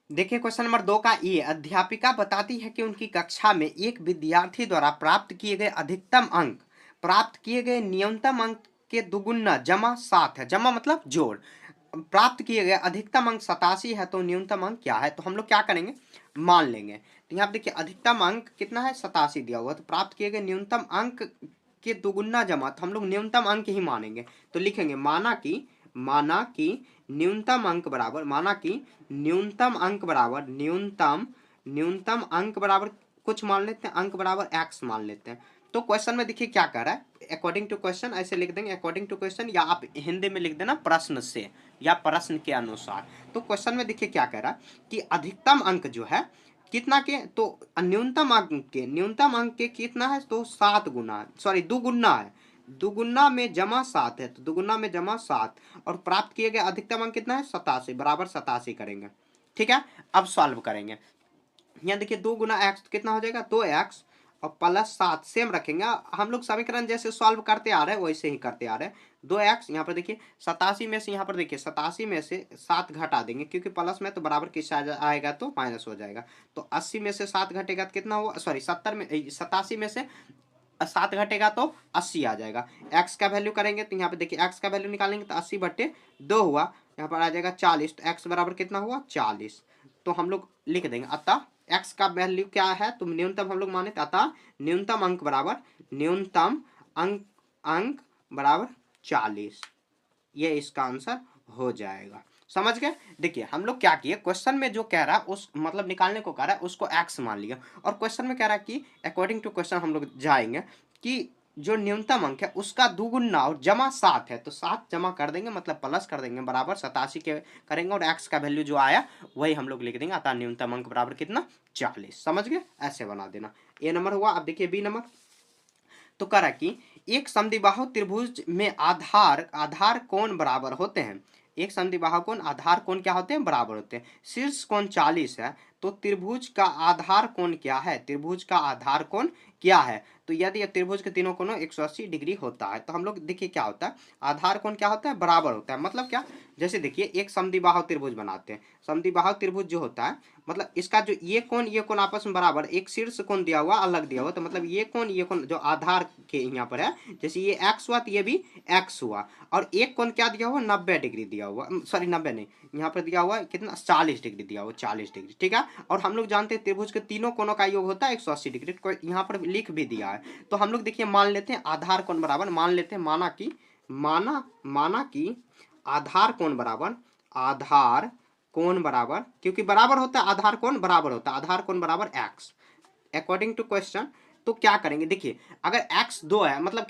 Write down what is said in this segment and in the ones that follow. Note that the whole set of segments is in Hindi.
देखिए क्वेश्चन नंबर 2 का ये, अध्यापिका बताती है कि उनकी कक्षा में एक विद्यार्थी द्वारा प्राप्त किए गए अधिकतम अंक प्राप्त किए गए न्यूनतम अंक के दुगुना जमा 7 है। जमा मतलब जोड़। प्राप्त किए गए अधिकतम अंक 87 है, तो न्यूनतम अंक क्या है? तो हम लोग क्या करेंगे, मान लेंगे। तो यहाँ पे देखिए अधिकतम अंक कितना है, 87 दिया हुआ, तो प्राप्त किए गए न्यूनतम अंक के दुगुना जमा, तो हम लोग न्यूनतम अंक ही मानेंगे। तो लिखेंगे माना कि न्यूनतम अंक बराबर, माना कि न्यूनतम अंक बराबर न्यूनतम अंक बराबर कुछ मान लेते हैं, अंक बराबर x मान लेते हैं। तो क्वेश्चन में देखिए क्या कर रहा है, अकॉर्डिंग टू क्वेश्चन ऐसे लिख देंगे, अकॉर्डिंग टू क्वेश्चन, या आप हिंदी में लिख देना प्रश्न से या प्रश्न के अनुसार। तो क्वेश्चन में देखिए क्या कह रहा है कि अधिकतम अंक जो है कितना के, तो न्यूनतम अंक के कितना है, तो 7 गुना, सॉरी दुगुना है, दुगुना में जमा 7 है, तो दुगुना में जमा 7, और प्राप्त किए गए अधिकतम अंक कितना है, 87, बराबर 87 करेंगे। ठीक है, अब सॉल्व करेंगे। यहाँ देखिए 2 गुना एक्स कितना हो जाएगा, 2x, और प्लस 7 सेम रखेंगे। हम लोग समीकरण जैसे सॉल्व करते आ रहे हैं वैसे ही करते आ रहे हैं। 2x यहाँ पर देखिए 87 में से, यहाँ पर देखिए 87 में से 7 घटा देंगे, क्योंकि प्लस में तो बराबर किस आएगा तो माइनस हो जाएगा। तो 80 में से 7 घटेगा तो कितना हुआ, सॉरी 70 में 87 में से 7 घटेगा तो 80 आ जाएगा। x का वैल्यू करेंगे तो यहाँ पे देखिए x का वैल्यू निकालेंगे तो 80/2 हुआ, यहाँ पर आ जाएगा 40, तो x बराबर कितना हुआ 40। तो हम लोग लिख देंगे अतः x का वैल्यू क्या है, तो न्यूनतम हम लोग माने, अतः न्यूनतम अंक बराबर, न्यूनतम अंक बराबर 40। ये इसका आंसर हो जाएगा। समझ गए? देखिए हम लोग क्या किए, क्वेश्चन में जो कह रहा है उस मतलब निकालने को कह रहा है उसको x मान लिया, और क्वेश्चन में कह रहा है कि अकॉर्डिंग टू क्वेश्चन हम लोग जाएंगे कि जो न्यूनतम अंक है उसका दुगुना और जमा 7 है, तो 7 जमा कर देंगे मतलब प्लस कर देंगे, बराबर 87 के करेंगे, और x का वैल्यू जो आया वही हम लोग लिख देंगे, अतः न्यूनतम अंक बराबर कितना 40। समझ गए? ऐसे बना देना। ए नंबर हुआ। अब देखिए बी नंबर। तो कह रहा कि एक समद्विबाहु त्रिभुज में आधार कोण बराबर होते हैं। एक समद्विबाहु कोण आधार कोण क्या होते हैं, बराबर होते हैं। शीर्ष कोण 40 है, तो त्रिभुज का आधार कोण क्या है, त्रिभुज का आधार कोण क्या है? तो यदि त्रिभुज के तीनों कोणों 180 डिग्री होता है, तो हम लोग देखिए क्या होता है, आधार कोण क्या होता है, बराबर होता है। मतलब क्या, जैसे देखिए एक समद्विबाहु त्रिभुज बनाते हैं, समद्विबाहु त्रिभुज जो होता है मतलब इसका जो ये कोण आपस में बराबर, एक शीर्ष कोण दिया हुआ अलग दिया हुआ, तो मतलब ये कोण जो आधार के यहाँ पर है, जैसे ये x हुआ तो ये भी x हुआ, और एक कोण क्या दिया हुआ 90 डिग्री दिया हुआ, सॉरी 90 नहीं, यहाँ पर दिया हुआ है कितना 40 डिग्री दिया हुआ, 40 डिग्री। ठीक है, और हम लोग जानते हैं त्रिभुज के तीनों कोणों का योग होता है 180 डिग्री, यहाँ पर लिख भी दिया है। तो हम लोग देखिए मान लेते हैं आधार कोण बराबर, मान लेते हैं, माना कि आधार कोण बराबर, आधार कोण बराबर, क्योंकि बराबर होता है आधार कोण बराबर होता है, आधार कोण बराबर x अकॉर्डिंग टू क्वेश्चन। तो क्या करेंगे, देखिए अगर x 2 है मतलब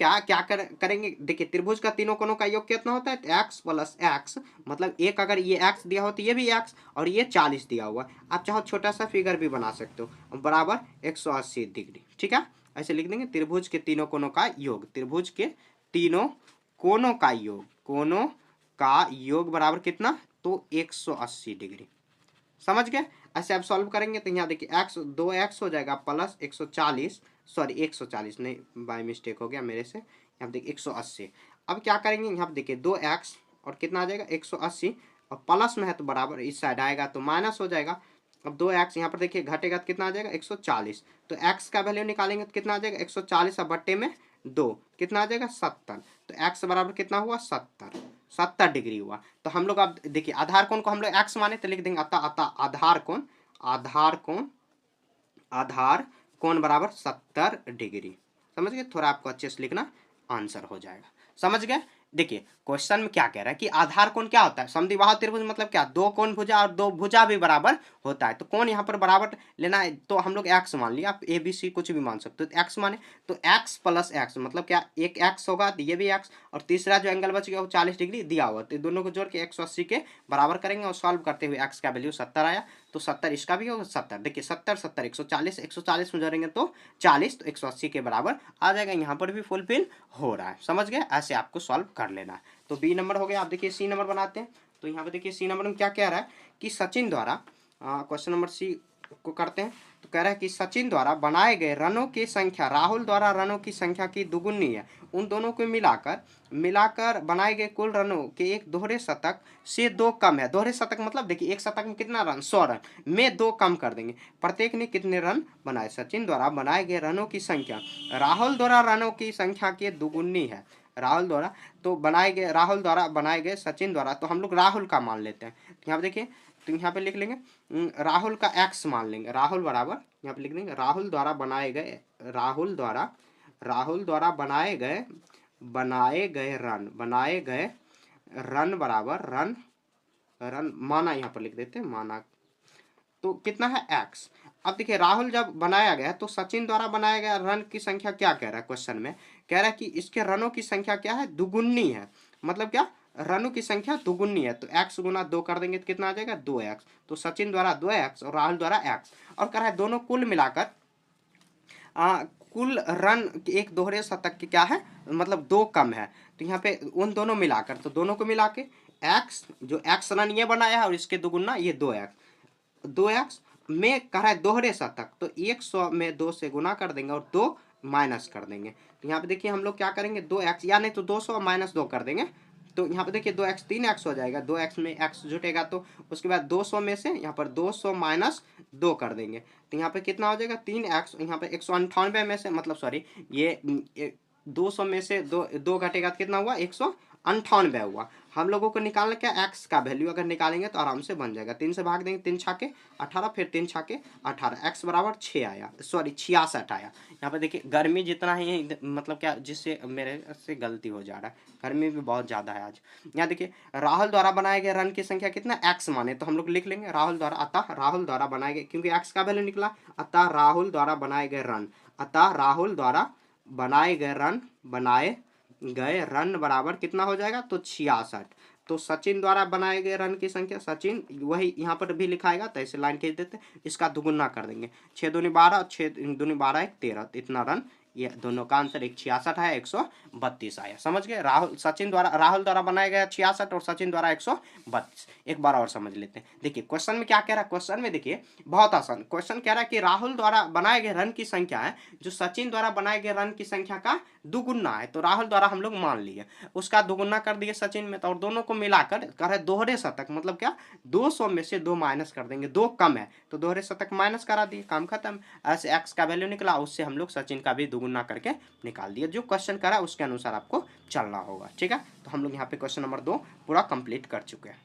करेंगे, देखिए त्रिभुज का तीनों कोणों का योग कितना होता है, तो x प्लस x, मतलब एक अगर ये x दिया हो तो ये भी x, और ये 40 दिया हुआ। आप चाहो छोटा सा फिगर भी बना सकते हो, बराबर 180 डिग्री। ठीक है, ऐसे लिख देंगे त्रिभुज के तीनों कोणों का योग, त्रिभुज के तीनों कोणों का योग, कोणों का योग बराबर कितना, तो 180 डिग्री। समझ गए? ऐसे आप सॉल्व करेंगे तो यहाँ देखिए x 2x हो जाएगा प्लस 140, सॉरी 140 नहीं, बाय मिस्टेक हो गया मेरे से, यहाँ देखिए 180। अब क्या करेंगे, यहाँ पे देखिए 2x और कितना आ जाएगा 180, और प्लस में है तो बराबर इस साइड आएगा तो माइनस हो जाएगा। अब 2x यहाँ पर देखिए घटेगा तो कितना आ जाएगा 140, तो x का वैल्यू निकालेंगे तो कितना आ जाएगा 140 बट्टे में 2 कितना आ जाएगा 70, तो x बराबर कितना हुआ 70 डिग्री हुआ। तो हम लोग अब देखिए आधार कोण को हम लोग x माने तो लिख देंगे अतः आधार कोण बराबर 70 डिग्री। समझ गए? थोड़ा आपको अच्छे से लिखना, आंसर हो जाएगा। समझ गए? देखिए क्वेश्चन में क्या कह रहा है कि आधार कोण क्या होता है, समद्विबाहु त्रिभुज मतलब क्या, दो कोण भुजा और दो भुजा भी बराबर होता है, तो कोण यहाँ पर बराबर लेना है, तो हम लोग x मान लिया, आप a b c कुछ भी मान सकते हो, तो x माने तो x प्लस x मतलब क्या, एक x होगा तो ये भी x, और तीसरा जो एंगल बच गया वो 40 डिग्री दिया हुआ, तो दोनों को जोड़ के 180 के बराबर करेंगे, और सॉल्व करते हुए x का वैल्यू 70 आया, तो 70 इसका भी होगा 70। देखिए 70 70 140 में जोड़ेंगे तो 40, तो 180 के बराबर आ जाएगा, यहाँ पर भी फुलफिल हो रहा है। समझ गए? ऐसे आपको सॉल्व कर लेना है। तो बी नंबर हो गया। आप देखिए सी नंबर बनाते हैं, तो यहाँ पे देखिए सी नंबर में क्या कह रहा है कि सचिन द्वारा, क्वेश्चन नंबर सी को करते हैं, तो कह रहा है कि सचिन द्वारा बनाए गए रनों की संख्या राहुल द्वारा रनों की संख्या की दुगुनी है। उन दोनों को मिलाकर बनाए गए कुल रनों के एक दोहरे शतक से 2 कम है। दोहरे शतक मतलब देखिए एक शतक में कितना रन, 100 रन में 2 कम कर देंगे। प्रत्येक ने कितने रन बनाए? सचिन द्वारा बनाए गए रनों की संख्या राहुल द्वारा रनों की संख्या की दुगुनी है। राहुल द्वारा राहुल द्वारा बनाए गए सचिन द्वारा, तो हम लोग राहुल का मान लेते हैं। तो यहाँ पे देखिए, तो यहाँ पे लिख लेंगे राहुल का x मान लेंगे। राहुल बराबर यहाँ पे लिख देंगे राहुल द्वारा बनाए गए बनाए गए रन बराबर रन माना, यहाँ पर लिख देते हैं माना, तो कितना है x। अब देखिए राहुल जब बनाया गया तो सचिन द्वारा बनाया गया रन की संख्या क्या कह रहा है क्वेश्चन में? कह रहा है कि इसके रनों की संख्या क्या है? दुगुनी है। मतलब क्या? रनों की संख्या दुगुनी है, तो x गुना 2 कर देंगे तो कितना आ जाएगा? 2x। तो सचिन द्वारा 2x और राहुल द्वारा x, और कह रहा है दोनों कुल मिलाकर कुल रन एक दोहरे शतक के क्या है, मतलब 2 कम है। तो यहाँ पे उन दोनों मिलाकर, तो दोनों को मिला के x, जो x रन ये बनाया है और इसके दुगुना ये 2x में कह रहा है दोहरे शतक, तो 100 में 2 से गुना कर देंगे और 2 माइनस कर देंगे। तो यहाँ पे देखिए हम लोग क्या करेंगे, 2x या नहीं तो 200 माइनस 2 कर देंगे। तो यहाँ पे देखिए 2x 3x हो जाएगा, 2x में x जुटेगा, तो उसके बाद 200 में से यहाँ पर 200 माइनस 2 कर देंगे। तो यहाँ पे कितना हो जाएगा? 3x, यहाँ पे 198 में से, मतलब सॉरी ये 200 में से 2 घटेगा तो कितना हुआ? 198 हुआ। हम लोगों को निकालना क्या? x का वैल्यू अगर निकालेंगे तो आराम से बन जाएगा। 3 से भाग देंगे, 3 छाके 18, फिर 3 छाके 18, x बराबर 6 आया, सॉरी 66 आया। यहाँ पे देखिए गर्मी जितना ही, मतलब क्या, जिससे मेरे से गलती हो जा रहा है, गर्मी भी बहुत ज़्यादा है आज। यहाँ देखिए राहुल द्वारा बनाए गए रन की संख्या कितना? x माने, तो हम लोग लिख लेंगे राहुल द्वारा, अतः राहुल द्वारा बनाए गए, क्योंकि x का वैल्यू निकला, अतः राहुल द्वारा बनाए गए रन बराबर कितना हो जाएगा? तो 66। तो सचिन द्वारा बनाए गए रन की संख्या, सचिन वही यहाँ पर भी लिखाएगा, तो ऐसे लाइन खींच देते, इसका दुगुना कर देंगे, 6 दूनी 12, 6 दूनी 12, 1 13, तो इतना रन, ये दोनों का आंसर 166 है, 132 आया। समझ गए? राहुल द्वारा बनाया गया 66 और सचिन द्वारा 132। एक बार और समझ लेते हैं। देखिए क्वेश्चन में क्या कह रहा है? क्वेश्चन में देखिए बहुत आसान क्वेश्चन कह रहा है कि राहुल द्वारा बनाए गए रन की संख्या है जो सचिन द्वारा बनाए गए रन की संख्या का दुगुना है। तो राहुल द्वारा हम लोग मान लिए, उसका दुगुना कर दिए सचिन में, तो और दोनों को मिलाकर कह रहे दोहरे शतक, मतलब क्या? 200 में से 2 माइनस कर देंगे, 2 कम है तो दोहरे शतक माइनस करा दिए, काम खत्म। ऐसे x का वैल्यू निकला, उससे हम लोग सचिन का भी दुगुना करके निकाल दिया। जो क्वेश्चन करा उसके अनुसार आपको चलना होगा, ठीक है। तो हम लोग यहाँ पे क्वेश्चन नंबर 2 पूरा कंप्लीट कर चुके हैं।